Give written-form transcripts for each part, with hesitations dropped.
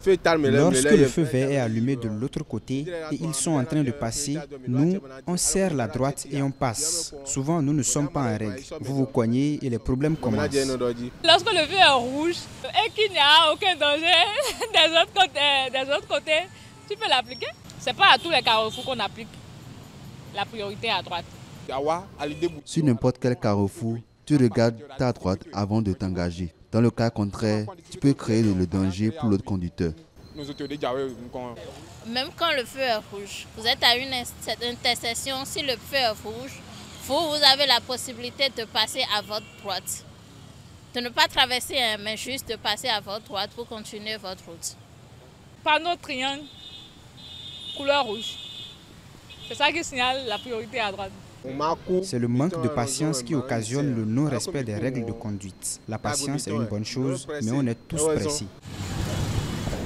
Lorsque le feu vert est allumé de l'autre côté et ils sont en train de passer, nous, on serre la droite et on passe. Souvent, nous ne sommes pas en règle. Vous vous coignez et les problèmes commencent. Lorsque le feu est rouge et qu'il n'y a aucun danger des autres côtés, tu peux l'appliquer. Ce n'est pas à tous les carrefours qu'on applique la priorité à droite. Sur n'importe quel carrefour, tu regardes ta droite avant de t'engager. Dans le cas contraire, tu peux créer le danger pour l'autre conducteur. Même quand le feu est rouge, vous êtes à une intersection, si le feu est rouge, vous avez la possibilité de passer à votre droite. De ne pas traverser, mais juste de passer à votre droite pour continuer votre route. Panneau triangle, couleur rouge. C'est ça qui signale la priorité à droite. C'est le manque de patience qui occasionne le non-respect des règles de conduite. La patience est une bonne chose, mais on est tous pressés.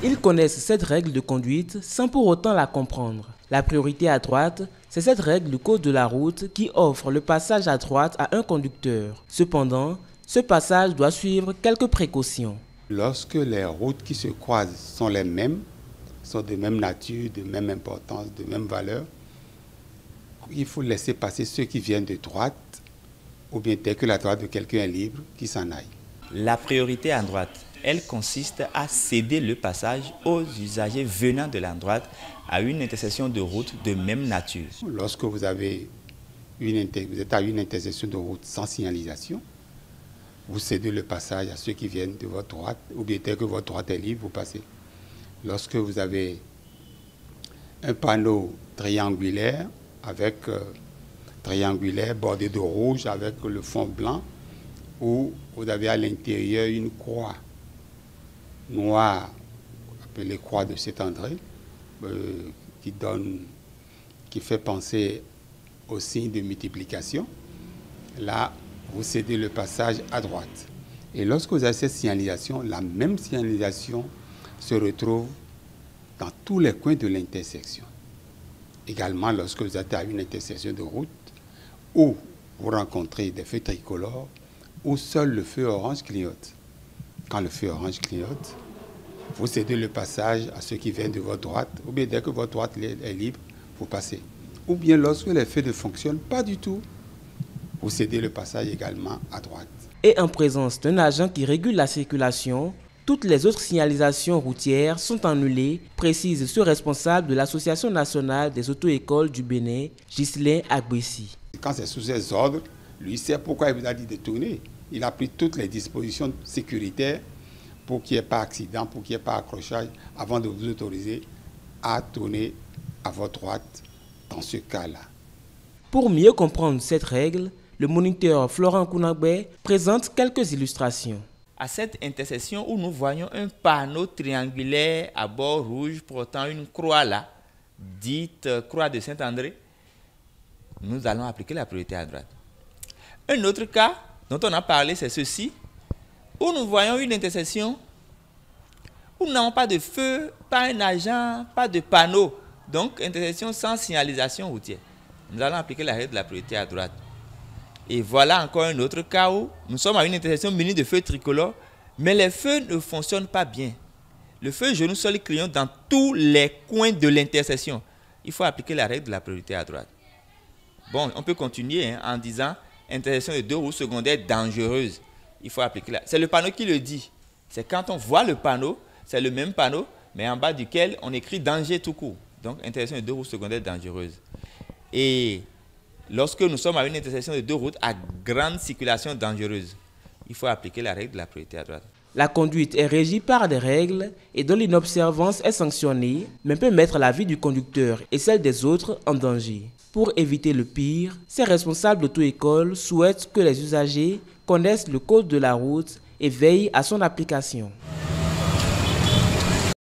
Ils connaissent cette règle de conduite sans pour autant la comprendre. La priorité à droite, c'est cette règle du code de la route qui offre le passage à droite à un conducteur. Cependant, ce passage doit suivre quelques précautions. Lorsque les routes qui se croisent sont les mêmes, sont de même nature, de même importance, de même valeur, il faut laisser passer ceux qui viennent de droite, ou bien dès que la droite de quelqu'un est libre, qu'ils s'en aillent. La priorité à droite, elle consiste à céder le passage aux usagers venant de la droite à une intersection de route de même nature. Lorsque vous êtes à une intersection de route sans signalisation, vous cédez le passage à ceux qui viennent de votre droite, ou bien dès que votre droite est libre, vous passez. Lorsque vous avez un panneau triangulaire, bordé de rouge avec le fond blanc, où vous avez à l'intérieur une croix noire, appelée croix de Saint-André, qui fait penser au signe de multiplication. Là, vous cédez le passage à droite. Et lorsque vous avez cette signalisation, la même signalisation se retrouve dans tous les coins de l'intersection. Également, lorsque vous êtes à une intersection de route où vous rencontrez des feux tricolores, où seul le feu orange clignote. Quand le feu orange clignote, vous cédez le passage à ceux qui viennent de votre droite, ou bien dès que votre droite est libre, vous passez. Ou bien lorsque les feux ne fonctionnent pas du tout, vous cédez le passage également à droite. Et en présence d'un agent qui régule la circulation, toutes les autres signalisations routières sont annulées, précise ce responsable de l'Association nationale des auto-écoles du Bénin, Ghislain Agbessi. Quand c'est sous ses ordres, lui sait pourquoi il vous a dit de tourner. Il a pris toutes les dispositions sécuritaires pour qu'il n'y ait pas d'accident, pour qu'il n'y ait pas d'accrochage, avant de vous autoriser à tourner à votre droite dans ce cas-là. Pour mieux comprendre cette règle, le moniteur Florent Kounagbe présente quelques illustrations. À cette intersection où nous voyons un panneau triangulaire à bord rouge portant une croix là, dite croix de Saint-André, nous allons appliquer la priorité à droite. Un autre cas dont on a parlé, c'est ceci, où nous voyons une intersection où nous n'avons pas de feu, pas un agent, pas de panneau, donc intersection sans signalisation routière. Nous allons appliquer la règle de la priorité à droite. Et voilà encore un autre cas où nous sommes à une intersection munie de feux tricolores, mais les feux ne fonctionnent pas bien. Le feu genou sol clignote dans tous les coins de l'intersection. Il faut appliquer la règle de la priorité à droite. Bon, on peut continuer en disant intersection de deux roues secondaires dangereuses. Il faut appliquer la... C'est le panneau qui le dit. C'est quand on voit le panneau, c'est le même panneau, mais en bas duquel on écrit danger tout court. Donc intersection de deux roues secondaires dangereuses. Et lorsque nous sommes à une intersection de deux routes à grande circulation dangereuse, il faut appliquer la règle de la priorité à droite. La conduite est régie par des règles et dont l'inobservance est sanctionnée, mais peut mettre la vie du conducteur et celle des autres en danger. Pour éviter le pire, ces responsables d'auto-école souhaitent que les usagers connaissent le code de la route et veillent à son application.